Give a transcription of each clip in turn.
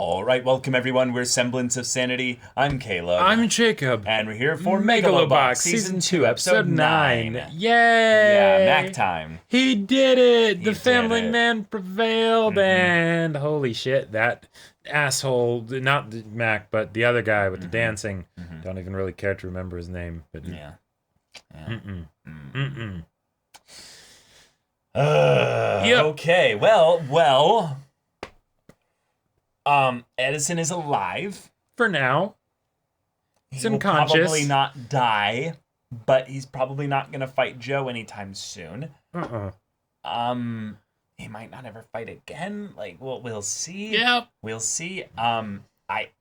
All right, welcome everyone. We're Semblance of Sanity. I'm Caleb. I'm Jacob. And we're here for Megalo Season 2, Episode 9. Yay! Yeah, Mac time. He did it! The did family it. man prevailed, and holy shit, that asshole, not Mac, but the other guy with the dancing, don't even really care to remember his name. But Yeah. Yep. Okay, well. Edison is alive. For now. He's He will unconscious. probably not die, but he's probably not going to fight Joe anytime soon. He might not ever fight again. Like, we'll see. Yep. We'll see. I might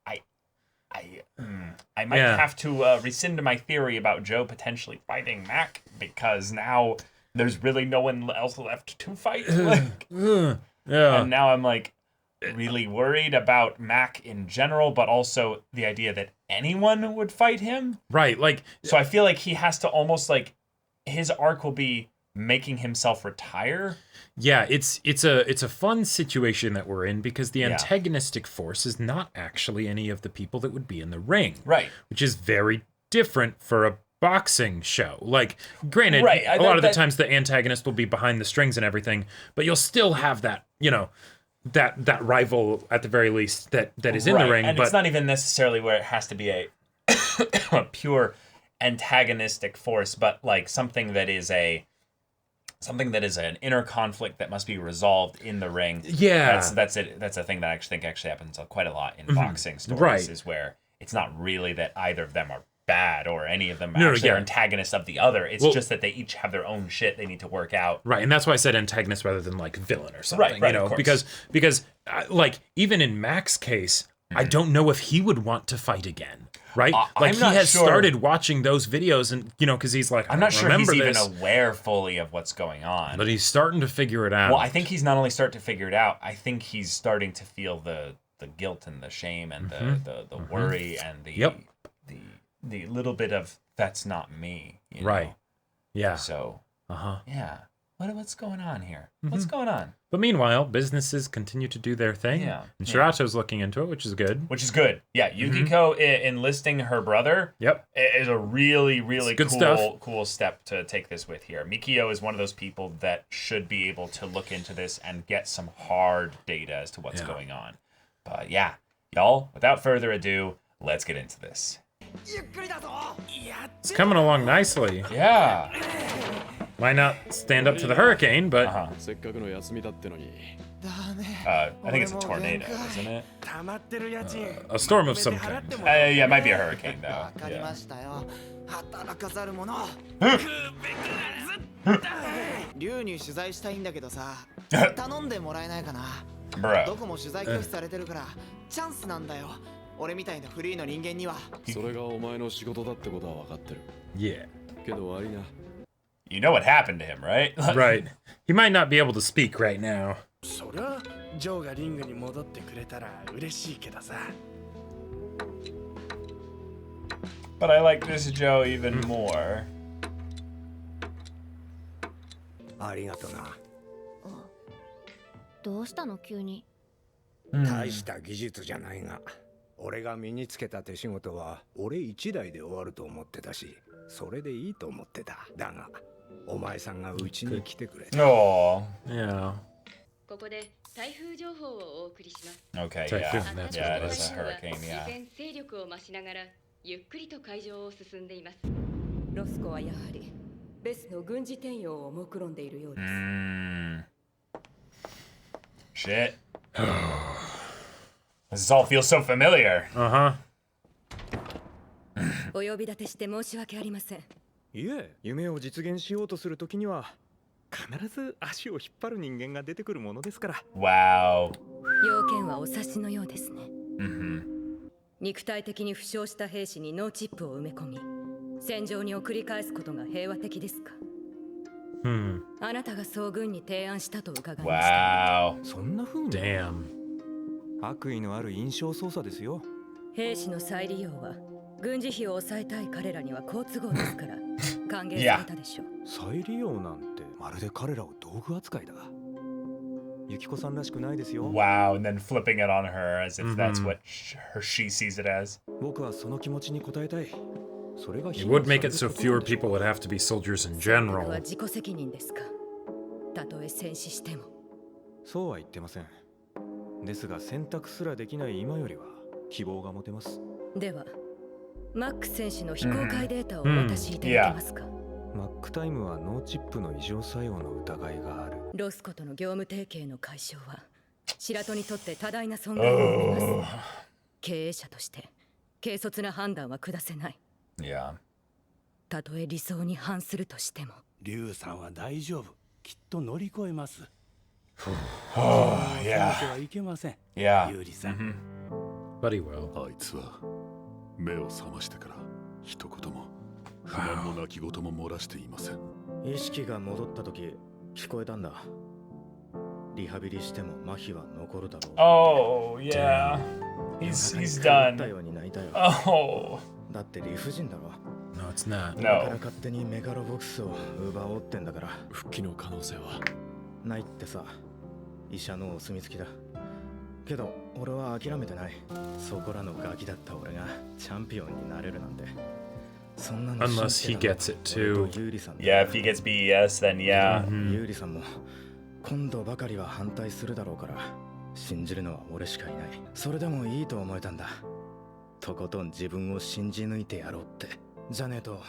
have to rescind my theory about Joe potentially fighting Mac, because now there's really no one else left to fight. Yeah. And now I'm like really worried about Mac in general, but also the idea that anyone would fight him. Right, like... So I feel like he has to almost, like, his arc will be making himself retire. Yeah, it's a fun situation that we're in, because the antagonistic force is not actually any of the people that would be in the ring. Right. Which is very different for a boxing show. Like, granted, Right, a lot of the times the antagonist will be behind the strings and everything, but you'll still have that, you know, that rival at the very least that is in the ring. And but it's not even necessarily where it has to be a pure antagonistic force, but like something that is an inner conflict that must be resolved in the ring. Yeah, that's it. That's a thing that I actually think happens quite a lot in boxing stories. Right. Is where it's not really that either of them are bad or any of them are antagonists of the other. It's just that they each have their own shit they need to work out. Right, and that's why I said antagonist rather than like villain or something. Right, you know, because like even in Mac's case, I don't know if he would want to fight again. Right, like he has started watching those videos, and you know, because he's like, I'm not sure he's even aware fully of what's going on. But he's starting to figure it out. Well, I think he's not only starting to figure it out. I think he's starting to feel the guilt and the shame and the worry and the little bit of that's not me, you know? Right. Yeah. So, yeah. What's going on here? What's going on? But meanwhile, businesses continue to do their thing. Yeah. And Shirato's looking into it, which is good. Yeah. Yukiko enlisting her brother. Yep. Is a really, really cool step to take this with here. Mikio is one of those people that should be able to look into this and get some hard data as to what's going on. But yeah, y'all, without further ado, let's get into this. It's coming along nicely. Yeah. Might not stand up to the hurricane, but... I think it's a tornado, isn't it? A storm of some kind. Yeah, it might be a hurricane, though. Yeah. Bro. 俺みたいなフリーの人間にはそれがお前の仕事だってことは分かってる。Yeah. けど悪いな。You know what happened to him, right? Right. He might not be able to speak right now. そりゃジョーがリングに戻ってくれたら嬉しいけどさ。But I like this Joe even more. ありがとな。どうしたの急に。大した技術じゃないが。俺が身につけた手仕事は俺一台で終わると思ってたし、それでいいと思ってた。だが、お前さんがうちに来てくれた。Oh. Yeah. ここで台風情報をお送りします。Okay, yeah. Yeah, it is a hurricane, yeah. 勢力を増しながらゆっくりと海上を進んでいます。ロスコはやはりベスの軍事転用を目論んでいるようです。Shit. This all feels so familiar. お呼び立てして申し訳ありません。いえ、夢を実現しようとするときには必ず足を引っ張る人間が出てくるものですから。Wow. 要件はお察しのようですね。肉体的に負傷した兵士にノーチップを埋め込み、戦場に送り返すことが平和的ですか。あなたが総軍に提案したと伺いました。Wow. そんな風に。Damn. 悪意のある印象操作ですよ。兵士の再利用は軍事費を抑えたい彼らには好都合ですから歓迎されたでしょう。再利用なんてまるで彼らを道具扱いだ。Wow, and then flipping it on her as if that's what she sees it as. It would make it so fewer people would have to be soldiers in general. たとえ戦死しても。そうは言ってません。ですが選択すらできない今よりは希望が持てます。では、マック選手の非公開データをお渡しいただけますか。マックタイムはノーチップの異常作用の疑いがある。ロスコとの業務提携の解消は白戸にとって多大な損害を生みます。経営者として軽率な判断は下せない。たとえ理想に反するとしても。リュウさんは大丈夫。きっと乗り越えます。いけません。ユーリさん。But he will. あいつは目を覚ましてから一言も不満の泣き言も漏らしていません。意識が戻った時聞こえたんだ。リハビリしても麻痺は残るだろう。Oh, yeah. He's done. Oh. だって理不尽だろ。No, it's not. だから勝手にメガロボックスを奪おうってんだから。復帰の可能性はないってさ。医者のお墨付きだ。けど俺は諦めてない。そこらのガキだった俺がチャンピオンになれるなんて。そんなの Unless he gets it too. Yeah, if he gets BES, then yeah. ユーリさんも今度ばかりは反対するだろうから信じるのは俺しかいない。それでもいいと思えたんだ。とことん自分を信じ抜いてやろうって。じゃねえと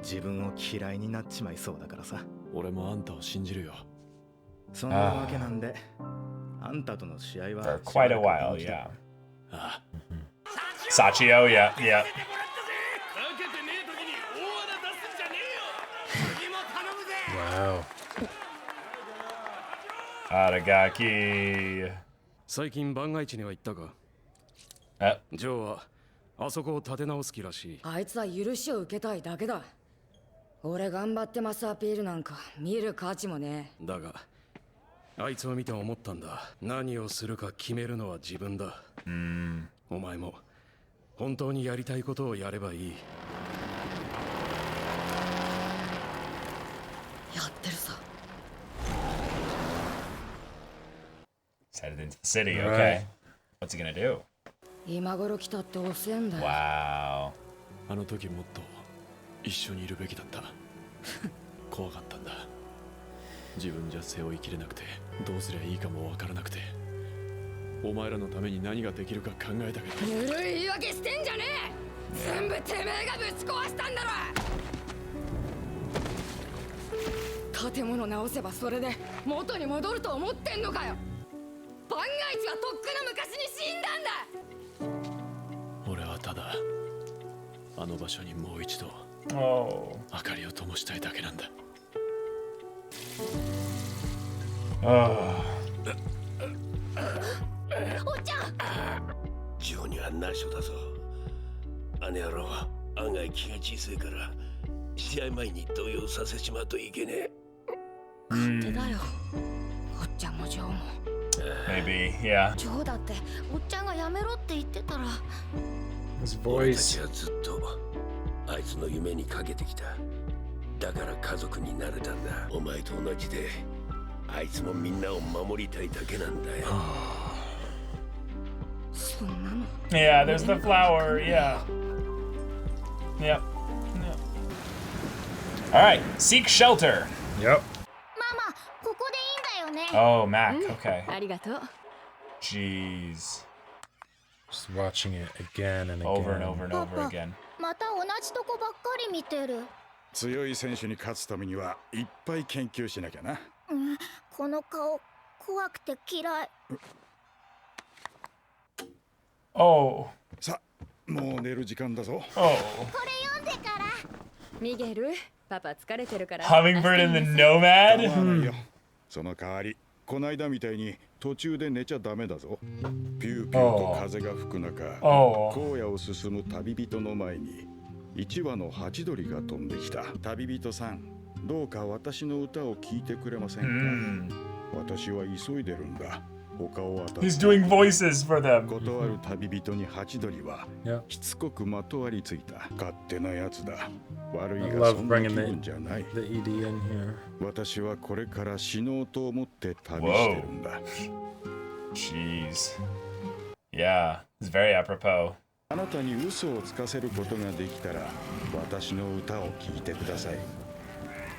自分を嫌いになっちまいそうだからさ。俺もあんたを信じるよ。そんなわけなんであんたとの試合は For quite a while, yeah. Sachio, yeah. Wow. Aragaki. 最近番外地には行ったか。ジョーはあそこを立て直す気らしい。あいつは許しを受けたいだけだ。俺頑張ってますアピールなんか見る価値もね。だがあいつを見て思ったんだ。何をするか決めるのは自分だ。お前も本当にやりたいことをやればいい。やってるさ。He's headed into the city, okay. What's he gonna do? 今頃来たって遅えんだよ。Wow. あの時もっと一緒にいるべきだった。怖かったんだ。自分じゃ背負いきれなくてどうすりゃいいかもわからなくて、お前らのために何ができるか考えたけど。ぬるい言い訳してんじゃねえ。全部てめえがぶち壊したんだろ。建物直せばそれで元に戻ると思ってんのかよ。万が一はとっくの昔に死んだんだ。俺はただあの場所にもう一度明かりを灯したいだけなんだ。おっちゃん。ジョーには内緒だぞ。あの野郎案外気が小さいから試合前に動揺させちまうといけねえ。勝手だよ。おっちゃんもジョーも。Maybe, yeah. ジョーだっておっちゃんがやめろって言ってたら。His 俺た voice. ちはずっとあいつの夢にかけてきた。だから家族になれたんだ。お前と同じであいつもみんなを守りたいだけなんだよ。そんなの。Yeah, there's the flower, yeah. Yep. Alright, seek shelter. Yep. ママ、ここでいいんだよね。Oh, Mac, okay. ありがとう。 Jeez. Just watching it again and again. Over and over and over again. また同じとこばっかり見てる。強い選手に勝つためにはいっぱい研究しなきゃな。この顔怖くて嫌い。Oh. さあ、もう寝る時間だぞ。Oh. これ読んでから。ミゲル、パパ疲れてるから。Hummingbird and the Nomad? その代わり、こないだみたいに途中で寝ちゃダメだぞ。ピューピューと風が吹く中、荒野を進む旅人の前に1羽のハチドリが飛んできた。旅人さん、どうか私の歌を聴いてくれませんか？私は急いでるんだ。He's doing voices for them. 断る旅人にハチドリはしつこくまとわりついた。勝手なやつだ。悪いがそんな気分じゃない。私はこれから死のうと思って旅してるんだ。Jeez. Yeah, it's very apropos. あなたに嘘をつかせることができたら私の歌を聴いてください。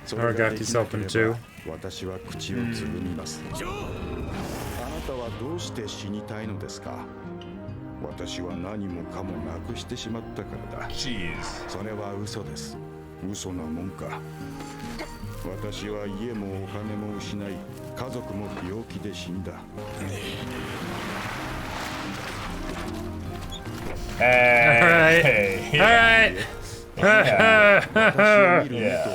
それができなければ私は口をつぐみます。あなたはどうして死にたいのですか？私は何もかもなくしてしまったからだ。それは嘘です。嘘なもんか。私は家もお金も失い、家族も病気で死んだ。Hey. Alright. 私を見る目と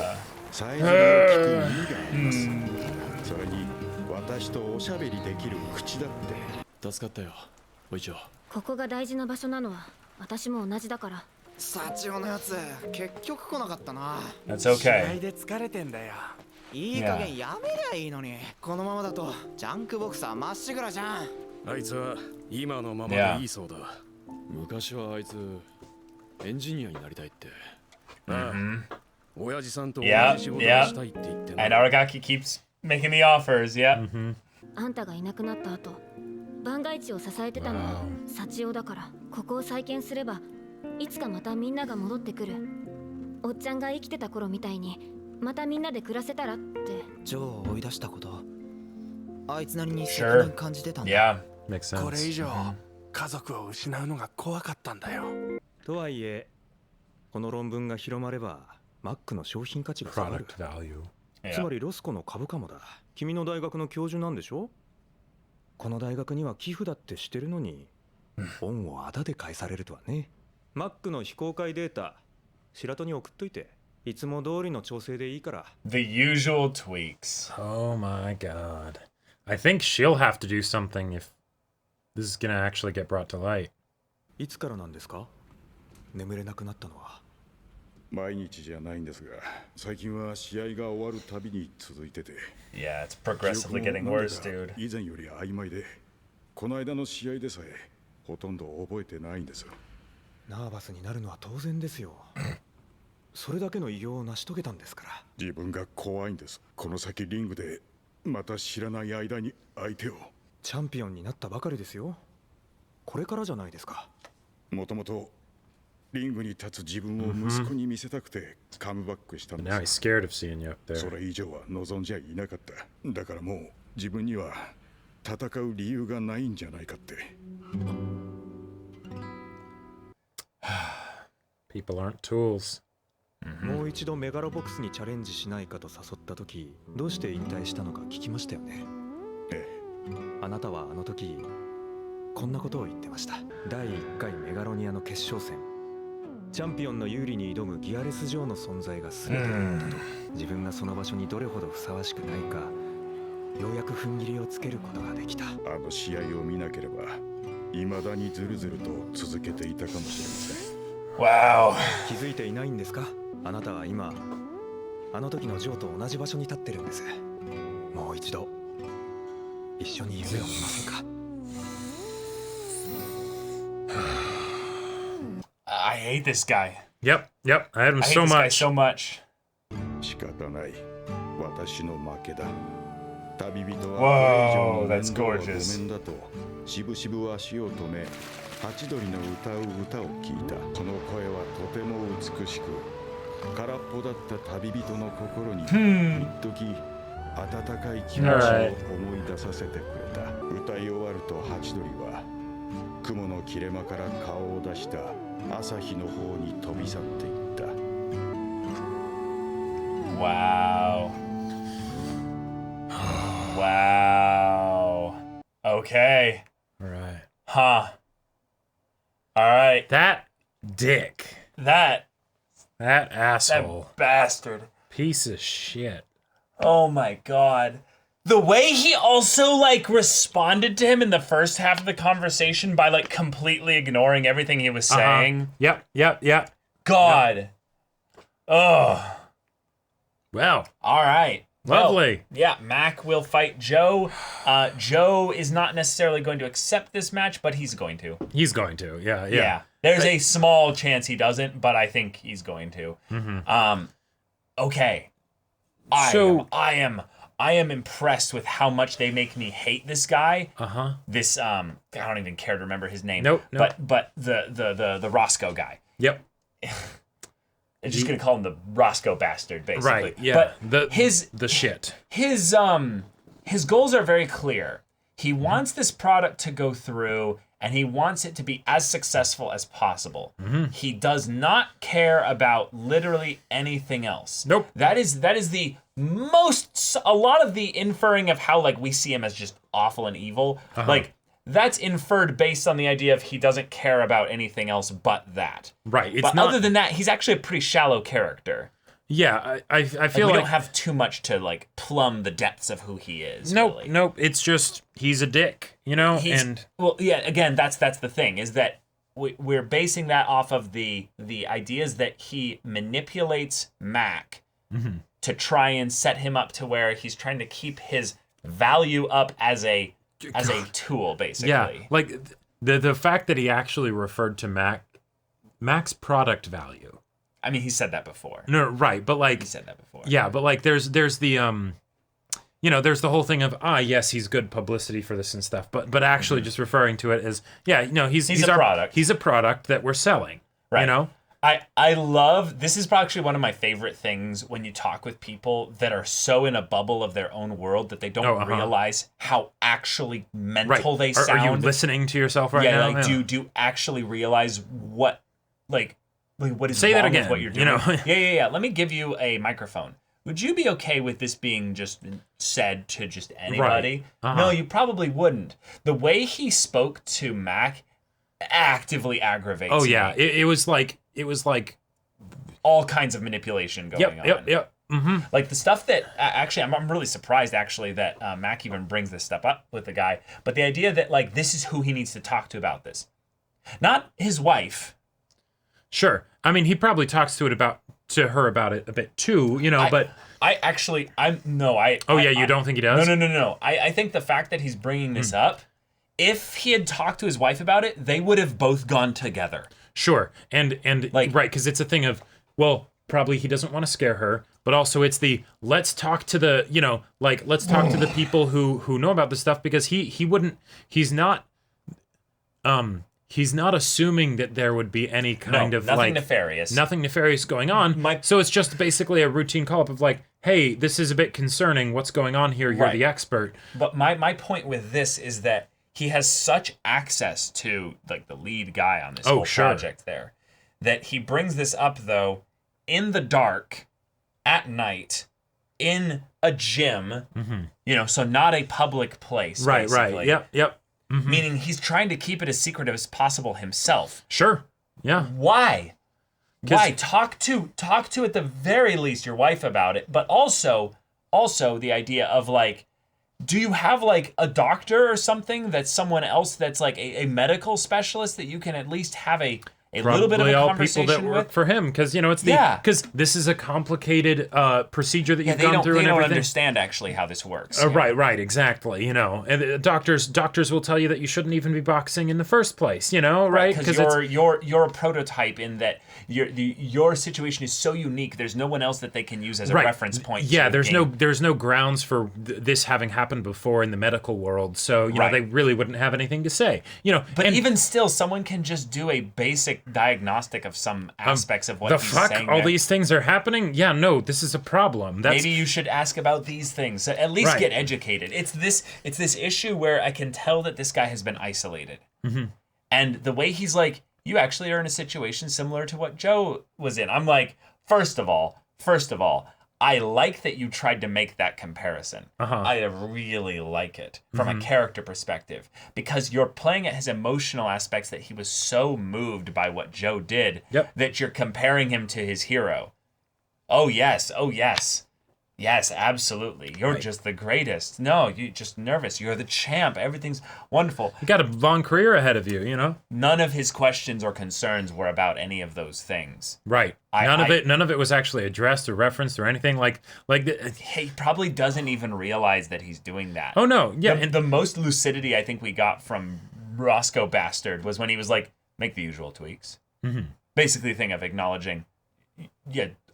さえずりを聞く耳があります。それに私とおしゃべりできる口だって。助かったよ、おいちょ。ここが大事な場所なのは私も同じだから。サチオのやつ結局来なかったな。 That's okay. 試合で疲れてんだよ。いい加減やめりゃいいのに。このままだとジャンクボクサーまっしぐらじゃん。あいつは今のままでいいそうだ。昔はあいつエンジニアになりたいって。親父さんと同じ仕事をしたいって言ってな。And Aragaki keeps making the offers, yeah. あんたがいなくなった後、番外地を支えてたのはサチオだから、ここを再建すればいつかまたみんなが戻ってくる。おっちゃんが生きてた頃みたいにまたみんなで暮らせたらって。ジョーを追い出したこと、あいつなりに責任感じてたんだ。これ以上家族を失うのが怖かったんだよ。とはいえこの論文が広まればマックの商品価値が下がる。つまりロスコの株価もだ。君の大学の教授なんでしょ？この大学には寄付だってしてるのに恩をあだで返されるとはね。マックの非公開データ白戸に送っといて、いつも通りの調整でいいから。 The usual tweaks. Oh my god. I think she'll have to do something if this is gonna actually get brought to light. いつからなんですか？眠れなくなったのは。毎日じゃないんですが、最近は試合が終わるたびに続いてて。Yeah, it's progressively getting worse, dude. 以前より曖昧で、この間の試合でさえほとんど覚えてないんです。ナーバスになるのは当然ですよ。それだけの偉業を成し遂げたんですから。自分が怖いんです。この先リングでまた知らない間に相手を。チャンピオンになったばかりですよ。これからじゃないですか。もともとリングに立つ自分を息子に見せたくてカムバックしたんです。Now he's scared of seeing you up there. それ以上は望んじゃいなかった。だからもう自分には戦う理由がないんじゃないかって。People aren't tools. もう一度メガロボックスにチャレンジしないかと誘った時、どうして引退したのか聞きましたよね。ええ。あなたはあの時こんなことを言ってました。第1回メガロニアの決勝戦、チャンピオンの有利に挑むギアレス・ジョーの存在が全てだったと。自分がその場所にどれほどふさわしくないか、ようやく踏ん切りをつけることができた。あの試合を見なければ未だにずるずると続けていたかもしれません。Wow. 気づいていないんですか？あなたは今あの時のジョーと同じ場所に立ってるんです。もう一度一緒に夢を見ませんか？ I hate this guy. Yep. I hate him so this guy much. so much. 仕方ない。私の負けだ。旅人はこれ以上の面倒はごめんだとしぶしぶ足を止め、ハチドリの歌う歌を聞いた。その声はとても美しく、空っぽだった旅人の心に一時温かい気持ちを思い出させてくれた。歌い終わるとハチドリは雲の切れ間から顔を出した朝日の方に飛び去っていった。Wow. Wow. Okay. All right. Huh. All right. That dick. That asshole. That bastard. Piece of shit. Oh my god. The way he also, like, responded to him in the first half of the conversation by, like, completely ignoring everything he was saying. Yep. God. Yep. Ugh. Well. All right. Lovely. Well, yeah, Mac will fight Joe. Joe is not necessarily going to accept this match, but he's going to. He's going to, yeah. There's a small chance he doesn't, but I think he's going to. Okay. I am impressed with how much they make me hate this guy. This I don't even care to remember his name. Nope. But the Roscoe guy. Yep. I'm just gonna call him the Roscoe bastard, basically. Right. Yeah. But the shit. His goals are very clear. He wants this product to go through, and he wants it to be as successful as possible. He does not care about literally anything else. Nope. That is the most. A lot of the inferring of how like we see him as just awful and evil, like. That's inferred based on the idea of he doesn't care about anything else but that. Right. But other than that, he's actually a pretty shallow character. Yeah, I feel we like don't have too much to like plumb the depths of who he is. Nope. It's just he's a dick, you know. Well, yeah. Again, that's the thing is that we're basing that off of the ideas that he manipulates Mac to try and set him up to where he's trying to keep his value up as a tool, basically. Yeah, like the fact that he actually referred to Mac's product value. I mean, he said that before. No, right, but like he said that before. Yeah, but like there's the there's the whole thing of yes, he's good publicity for this and stuff, but actually just referring to it as he's a product. He's a product that we're selling. Right. You know? I love, this is actually one of my favorite things when you talk with people that are so in a bubble of their own world that they don't realize how actually mental they sound. Are you listening to yourself right now? Like, do you actually realize what is Say wrong that again, with what you're doing? you know? Yeah. Let me give you a microphone. Would you be okay with this being just said to just anybody? Right. No, you probably wouldn't. The way he spoke to Mac actively aggravates me. Oh yeah, it was like all kinds of manipulation going on. Yep. Like the stuff that actually, I'm really surprised actually that Mac even brings this stuff up with the guy. But the idea that like this is who he needs to talk to about this, not his wife. Sure, I mean he probably talks to her about it a bit too, you know. But you don't think he does? No. I think the fact that he's bringing this up, if he had talked to his wife about it, they would have both gone together. Sure, and like right, because it's a thing of probably he doesn't want to scare her, but also it's let's talk to the let's talk to the people who know about this stuff, because he's not assuming that there would be any kind of nothing nefarious going on. So it's just basically a routine call up of like, hey, this is a bit concerning. What's going on here? You're the expert. But my point with this is that he has such access to like the lead guy on this whole project there that he brings this up though in the dark at night in a gym, so not a public place. Right. Yep. Meaning he's trying to keep it as secretive as possible himself. Sure. Yeah. Why? Talk to at the very least your wife about it, but also the idea of like, do you have like a doctor or something that's someone else that's like a medical specialist that you can at least have a little bit of a conversation people that work for him, because it's because this is a complicated procedure that you've gone through and everything. They don't understand actually how this works. Right, exactly. And doctors will tell you that you shouldn't even be boxing in the first place. Right? Because you're a prototype in that your situation is so unique. There's no one else that they can use as a reference point. Yeah, there's no grounds for this having happened before in the medical world. So they really wouldn't have anything to say. But even still, someone can just do a basic diagnostic of some aspects of what he's saying. All these things are happening. Yeah, no, this is a problem. Maybe you should ask about these things. So at least get educated. It's this issue where I can tell that this guy has been isolated, and the way he's like, you actually are in a situation similar to what Joe was in. I'm like, first of all, I like that you tried to make that comparison. I really like it from a character perspective, because you're playing at his emotional aspects, that he was so moved by what Joe did that you're comparing him to his hero. Oh yes. Yes, absolutely. You're just the greatest. No, you're just nervous. You're the champ. Everything's wonderful. You got a long career ahead of you, you know? None of his questions or concerns were about any of those things. Right. None of it was actually addressed or referenced or anything he probably doesn't even realize that he's doing that. Oh no. Yeah. And the most lucidity I think we got from Roscoe Bastard was when he was like, make the usual tweaks. Mm-hmm. Basically the thing of acknowledging,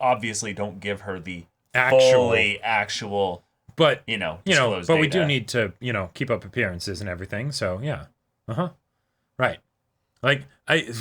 obviously don't give her the actual, but disclosed but we data. do need to, keep up appearances and everything. So yeah, right. It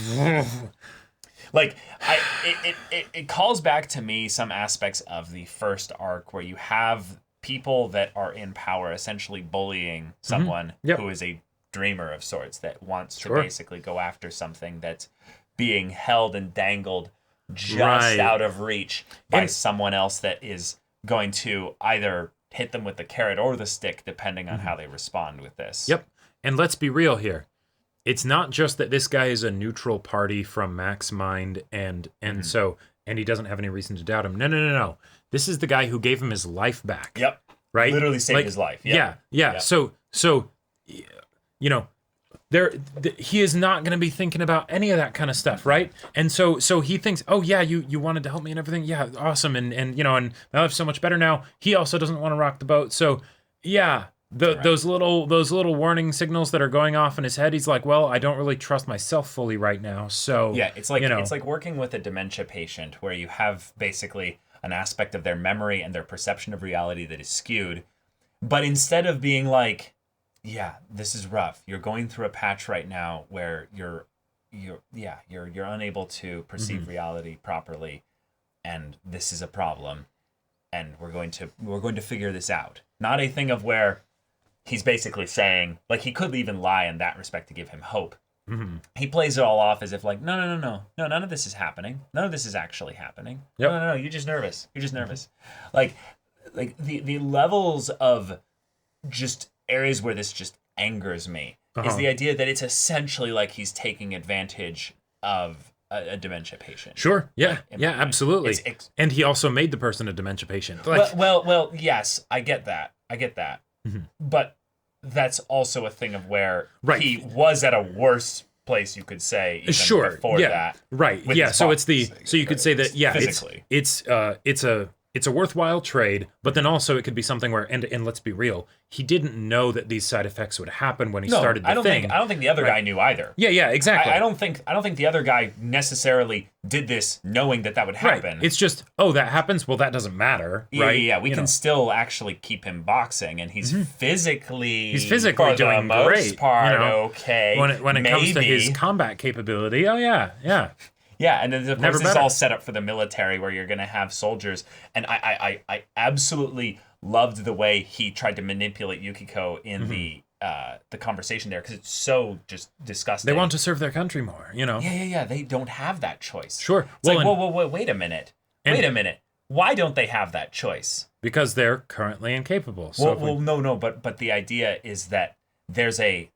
calls back to me some aspects of the first arc where you have people that are in power essentially bullying someone who is a dreamer of sorts that wants to basically go after something that's being held and dangled just out of reach by someone else that is going to either hit them with the carrot or the stick, depending on how they respond with this. Yep. And let's be real here. It's not just that this guy is a neutral party from Mac's mind and he doesn't have any reason to doubt him. No. This is the guy who gave him his life back. Yep. Right? Literally saved his life. Yep. Yeah. So he is not going to be thinking about any of that kind of stuff, right? And so he thinks, oh yeah, you wanted to help me and everything, yeah, awesome, and my life's so much better now. He also doesn't want to rock the boat, so yeah, those little warning signals that are going off in his head, he's like, well, I don't really trust myself fully right now, so yeah, it's like working with a dementia patient where you have basically an aspect of their memory and their perception of reality that is skewed, but instead of being like, yeah, this is rough. You're going through a patch right now where you're unable to perceive reality properly, and this is a problem, and we're going to figure this out. Not a thing of where he's basically saying, like, he could even lie in that respect to give him hope. Mm-hmm. He plays it all off as if like, no, none of this is happening. None of this is actually happening. Yep. No, you're just nervous. You're just nervous. Like the levels of just areas where this just angers me is the idea that it's essentially like he's taking advantage of a dementia patient. Sure. Yeah. Yeah, absolutely. And he also made the person a dementia patient. Like, well, yes, I get that. Mm-hmm. But that's also a thing of where he was at a worse place, you could say, even before that. Right. Yeah. So you could say that, physically. It's a worthwhile trade, but then also it could be something where, and let's be real, he didn't know that these side effects would happen when he started the thing. I don't think the other guy knew either. Yeah, exactly. I don't think the other guy necessarily did this knowing that would happen. Right. It's just, that happens. Well, that doesn't matter, right? Yeah. We can still actually keep him boxing, and he's physically for the doing most great. Part, okay. When it comes to his combat capability, yeah. Yeah, and then of course this is all set up for the military where you're going to have soldiers. And I absolutely loved the way he tried to manipulate Yukiko in the conversation there, because it's so just disgusting. They want to serve their country more, Yeah. They don't have that choice. Sure. It's wait a minute. Why don't they have that choice? Because they're currently incapable. So no. But the idea is that there's a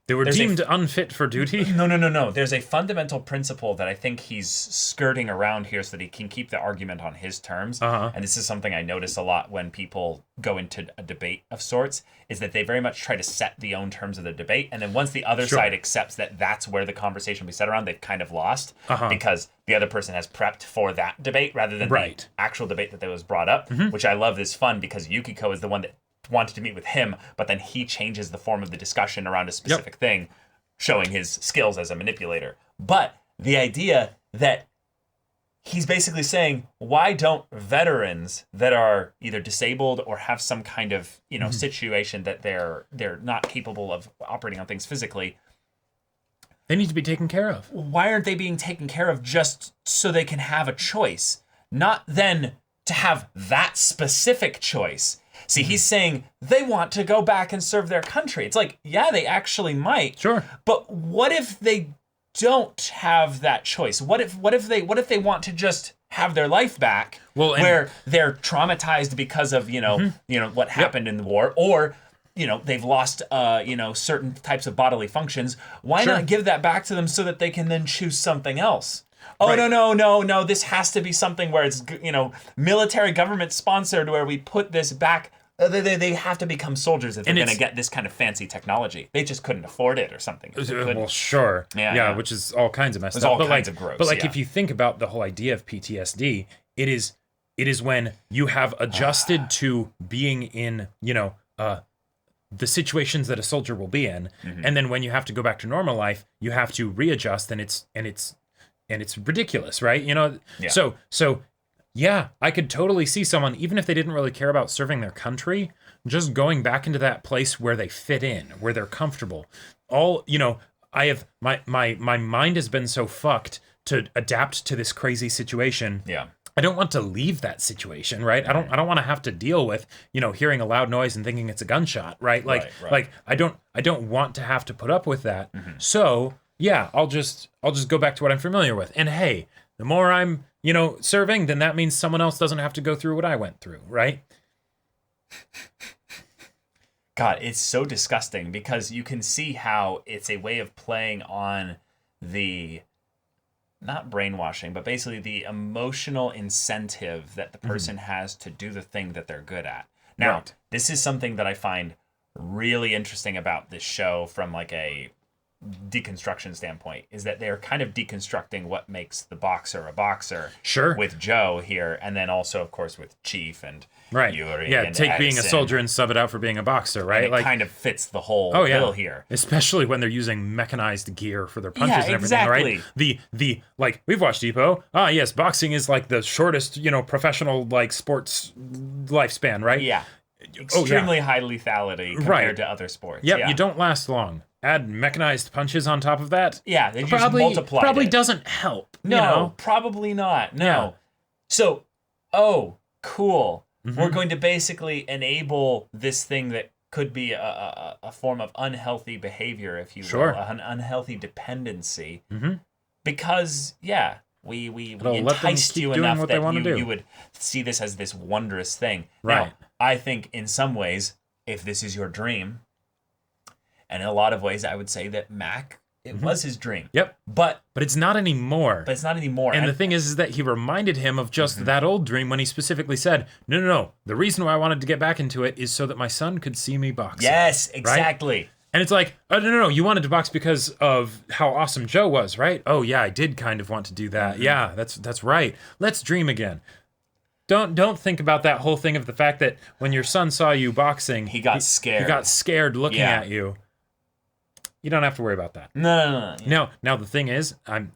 they were deemed unfit for duty? No. There's a fundamental principle that I think he's skirting around here so that he can keep the argument on his terms. And this is something I notice a lot when people go into a debate of sorts, is that they very much try to set the own terms of the debate. And then once the other side accepts that that's where the conversation will be set around, they've kind of lost because the other person has prepped for that debate rather than the actual debate that was brought up, which I love is fun because Yukiko is the one that wanted to meet with him, but then he changes the form of the discussion around a specific thing, showing his skills as a manipulator. But the idea that he's basically saying, why don't veterans that are either disabled or have some kind of situation that they're not capable of operating on things physically, they need to be taken care of. Why aren't they being taken care of just so they can have a choice, not then to have that specific choice? See, he's saying they want to go back and serve their country. It's like, yeah, they actually might. Sure. But what if they don't have that choice? What if they want to just have their life back, where they're traumatized because of what happened in the war, or they've lost certain types of bodily functions? Why not give that back to them so that they can then choose something else? Oh, right. No. This has to be something where it's, military government sponsored, where we put this back. They have to become soldiers if they're going to get this kind of fancy technology. They just couldn't afford it or something. Well, sure. Yeah, which is all kinds of messed up. All kinds of gross. But if you think about the whole idea of PTSD, it is when you have adjusted to being in, the situations that a soldier will be in, and then when you have to go back to normal life, you have to readjust, and it's ridiculous, right? So yeah, I could totally see someone, even if they didn't really care about serving their country, just going back into that place where they fit in, where they're comfortable. I have my mind has been so fucked to adapt to this crazy situation. Yeah. I don't want to leave that situation, right? I don't want to have to deal with, hearing a loud noise and thinking it's a gunshot, right? Like I don't want to have to put up with that. So, yeah, I'll just go back to what I'm familiar with. And hey, the more I'm, serving, then that means someone else doesn't have to go through what I went through, right? God, it's so disgusting because you can see how it's a way of playing on the not brainwashing, but basically the emotional incentive that the person has to do the thing that they're good at. Now, this is something that I find really interesting about this show from like a deconstruction standpoint, is that they're kind of deconstructing what makes the boxer a boxer. Sure. With Joe here, and then also, of course, with Chief and Yuri. Yeah, and take Edison. being a soldier and sub it out for being a boxer, right? And it kind of fits the whole bill here. Especially when they're using mechanized gear for their punches and everything, right? The we've watched Depot. Ah, yes, boxing is like the shortest, professional sports lifespan, right? Yeah. Extremely high lethality compared to other sports. Yep, you don't last long. Add mechanized punches on top of that. Yeah, they just multiply. Probably doesn't help. No, probably not. No. Yeah. So, cool. We're going to basically enable this thing that could be a form of unhealthy behavior, if you will, an unhealthy dependency. Because, we enticed you enough that you would see this as this wondrous thing. Right. Now, I think in some ways, if this is your dream, and in a lot of ways, I would say that Mac, it was his dream. Yep. But it's not anymore. And the thing is that he reminded him of just that old dream when he specifically said, no. The reason why I wanted to get back into it is so that my son could see me boxing. Yes, exactly. Right? And it's like, oh, no. You wanted to box because of how awesome Joe was, right? Oh, yeah, I did kind of want to do that. Yeah, that's right. Let's dream again. Don't think about that whole thing of the fact that when your son saw you boxing, he got scared. He got scared looking at you. You don't have to worry about that. No. Now the thing is, I'm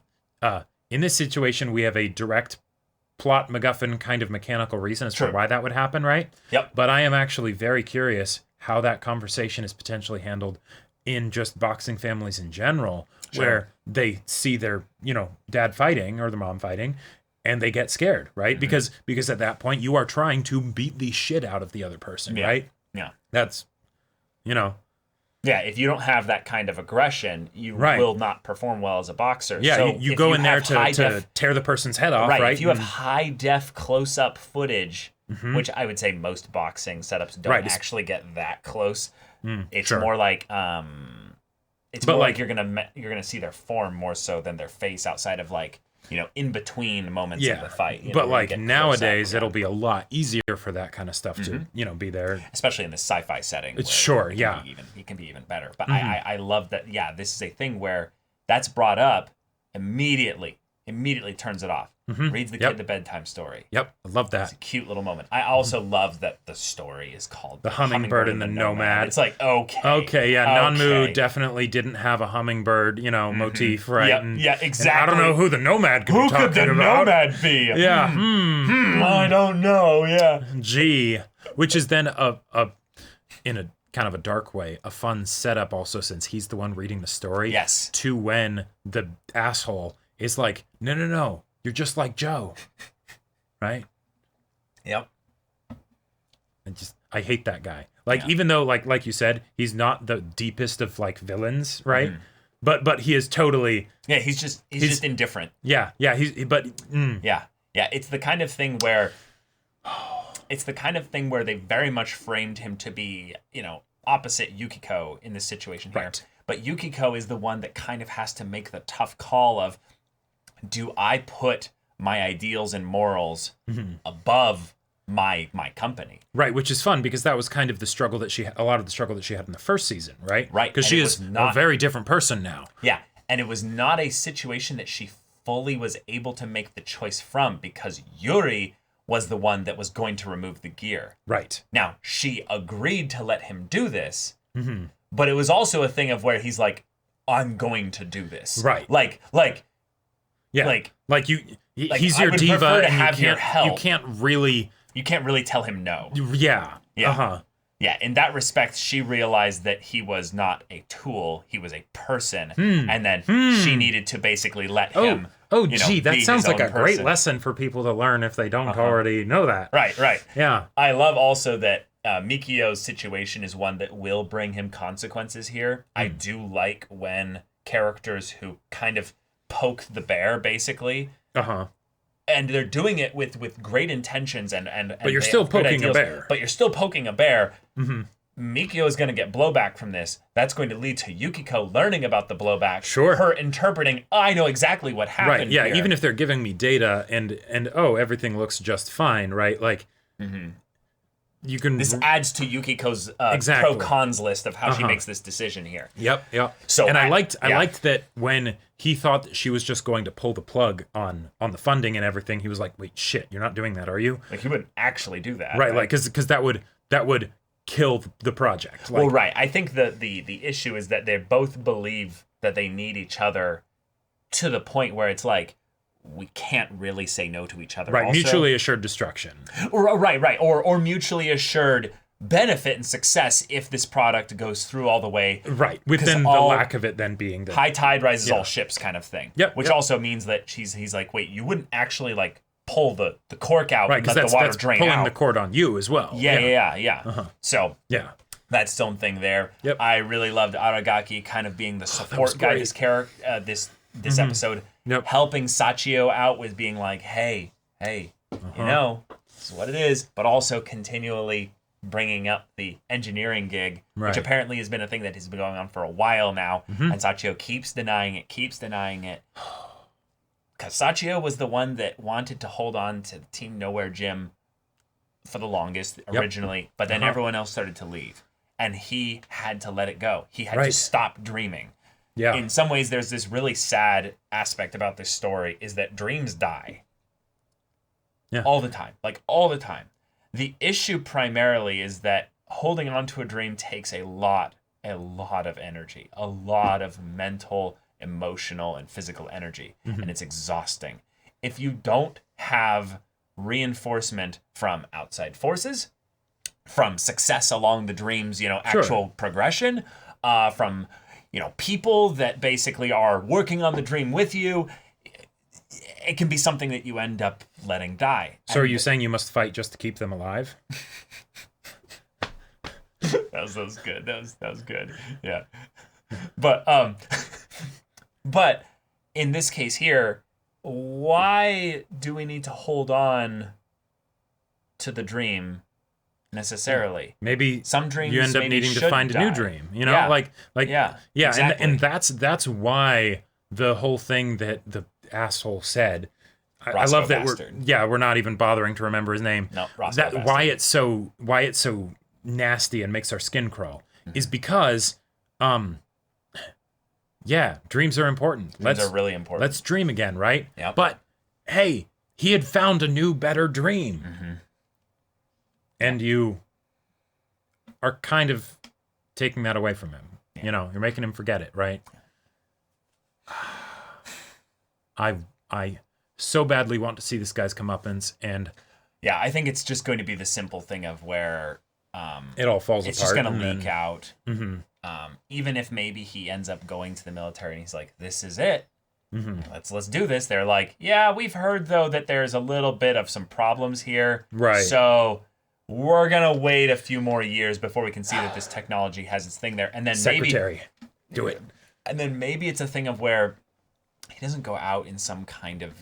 in this situation we have a direct plot MacGuffin kind of mechanical reason as to why that would happen, right? Yep. But I am actually very curious how that conversation is potentially handled in just boxing families in general, where they see their, dad fighting or their mom fighting, and they get scared, right? Because at that point you are trying to beat the shit out of the other person, right? Yeah. That's, Yeah, if you don't have that kind of aggression, you will not perform well as a boxer. Yeah, so you go in there to tear the person's head off, right? If you have high-def close-up footage, which I would say most boxing setups don't actually get that close. It's more like you're gonna see their form more so than their face outside of in between moments of the fight. But nowadays, it'll be a lot easier for that kind of stuff to, be there. Especially in the sci-fi setting. It can be even better. But I love that, this is a thing where that's brought up, immediately turns it off. Reads the kid the bedtime story. Yep, I love that. It's a cute little moment. I also love that the story is called The Hummingbird and the Nomad. It's like, okay, Nanmu definitely didn't have a hummingbird, motif, right? Exactly. And I don't know who the Nomad could be talking about. Who could the Nomad be? Yeah. I don't know, Gee. Which is then in a kind of a dark way, a fun setup also, since he's the one reading the story. Yes. To when the asshole is like, no. You're just like Joe, right? Yep. I hate that guy. Even though, like you said, he's not the deepest of villains, right? But he is totally. Yeah, he's just indifferent. Yeah. Yeah. It's the kind of thing where. It's the kind of thing where they very much framed him to be, opposite Yukiko in this situation here. Right. But Yukiko is the one that kind of has to make the tough call of. do I put my ideals and morals above my company? Right, which is fun because that was kind of the struggle that a lot of the struggle that she had in the first season, right? Right. Because she is a very different person now. Yeah, and it was not a situation that she fully was able to make the choice from, because Yuri was the one that was going to remove the gear. Right. Now, she agreed to let him do this, but it was also a thing of where he's like, I'm going to do this. Right. Like he's your diva, and you can't really tell him no. Yeah. Uh-huh. Yeah, in that respect, she realized that he was not a tool, he was a person, and then she needed to basically let him. That sounds like a great lesson for people to learn if they don't already know that. Right. Yeah. I love also that Mikio's situation is one that will bring him consequences here. I do like when characters who kind of poke the bear, basically. And they're doing it with great intentions and but you're still poking a bear. But you're still poking a bear. Mikio is going to get blowback from this. That's going to lead to Yukiko learning about the blowback. Sure. Her interpreting, I know exactly what happened. Right. Yeah. Here. Even if they're giving me data and everything looks just fine, right? Like, you can. This adds to Yukiko's pro-cons list of how she makes this decision here. Yep. So I liked that when he thought that she was just going to pull the plug on the funding and everything, he was like, "Wait, shit, you're not doing that, are you?" Like, he wouldn't actually do that, right? Like, because that would kill the project. Like, well, right. I think the issue is that they both believe that they need each other to the point where it's like, we can't really say no to each other. Right, also. mutually assured destruction. Right. Or mutually assured benefit and success if this product goes through all the way. Right, within the lack of it then being the high tide rises all ships kind of thing. Yep. Which also means that he's like, wait, you wouldn't actually like pull the cork out and let the water drain pulling out. the cord on you as well. Yeah. So yeah. That's its own thing there. Yep. I really loved Aragaki kind of being the support guy this character this episode. Yep. Helping Sachio out with being like, hey, you know, this is what it is, but also continually bringing up the engineering gig, which apparently has been a thing that has been going on for a while now, and Sachio keeps denying it. Because Sachio was the one that wanted to hold on to Team Nowhere Gym for the longest originally, but then everyone else started to leave, and he had to let it go. He had to stop dreaming. Yeah. In some ways, there's this really sad aspect about this story is that dreams die. Yeah. All the time. Like, all the time. The issue primarily is that holding on to a dream takes a lot of energy. A lot of mental, emotional, and physical energy. And it's exhausting. If you don't have reinforcement from outside forces, from success along the dream's, actual progression, from... people that basically are working on the dream with you, it can be something that you end up letting die. So are you saying you must fight just to keep them alive? that was good. That was good. Yeah. But in this case here, why do we need to hold on to the dream necessarily? Maybe some dreams you end up needing to find a new dream, exactly. and that's why the whole thing that the asshole said, I love that we're not even bothering to remember his name. No, Roscoe that why it's so nasty and makes our skin crawl is because dreams are important. Dreams are really important. Let's dream again, right? Yep. But hey, he had found a new better dream. And you are kind of taking that away from him. Yeah. You're making him forget it, right? I so badly want to see this guy's comeuppance, and yeah, I think it's just going to be the simple thing of where it all falls apart. It's just going to leak out. Even if maybe he ends up going to the military and he's like, "This is it. Let's do this." They're like, "Yeah, we've heard though that there's a little bit of some problems here, right? So we're gonna wait a few more years before we can see that this technology has its thing there, and then Secretary, do it." And then maybe it's a thing of where he doesn't go out in some kind of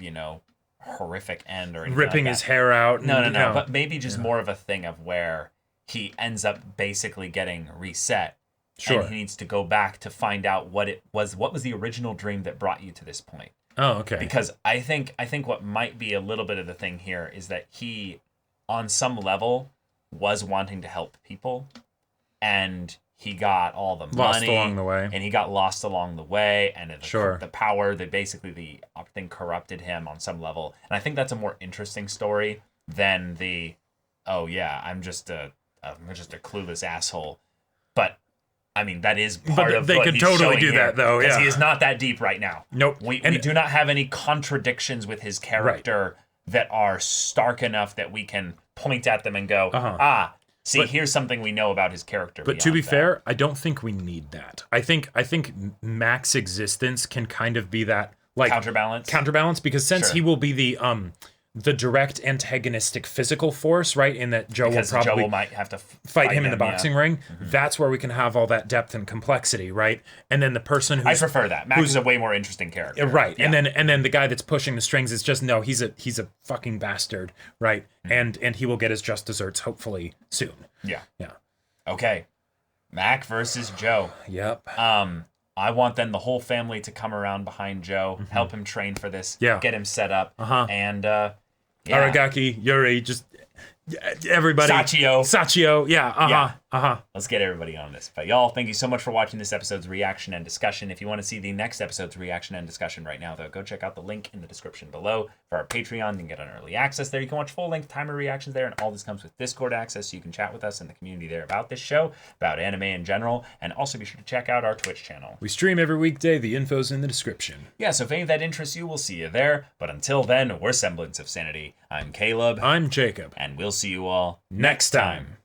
horrific end or anything ripping like his hair out. No. But maybe just more of a thing of where he ends up basically getting reset. Sure. And he needs to go back to find out what was the original dream that brought you to this point. Oh, okay. Because I think what might be a little bit of the thing here is that he, on some level, was wanting to help people, and he got all the lost money along the way, and he got lost along the way, and sure. the power that basically the thing corrupted him on some level. And I think that's a more interesting story than the, oh yeah, I'm just a clueless asshole. But I mean, that is part of they what could he's totally showing do here, that though. because Yeah, he is not that deep right now. Nope. We do not have any contradictions with his character that are stark enough that we can point at them and go, see, here's something we know about his character. But to be fair, I don't think we need that. I think Mac's existence can kind of be that, like, counterbalance, because since he will be the direct antagonistic physical force, right? In that Joe might have to fight him in the boxing ring. Mm-hmm. That's where we can have all that depth and complexity, right? And then the person who's, I prefer that. Mac is a way more interesting character, right? Yeah. And then the guy that's pushing the strings is just he's a fucking bastard, right? Mm-hmm. And he will get his just desserts hopefully soon. Yeah. Okay, Mac versus Joe. Yep. I want then the whole family to come around behind Joe, help him train for this, get him set up, and Aragaki, Yuri, just everybody. Sachio. Yeah. Let's get everybody on this. But y'all, thank you so much for watching this episode's reaction and discussion. If you want to see the next episode's reaction and discussion right now, though, go check out the link in the description below for our Patreon. You can get an early access there. You can watch full-length timer reactions there, and all this comes with Discord access, so you can chat with us in the community there about this show, about anime in general, and also be sure to check out our Twitch channel. We stream every weekday. The info's in the description. Yeah, so if any of that interests you, we'll see you there. But until then, we're Semblance of Sanity. I'm Caleb. I'm Jacob. And we'll see you all next time.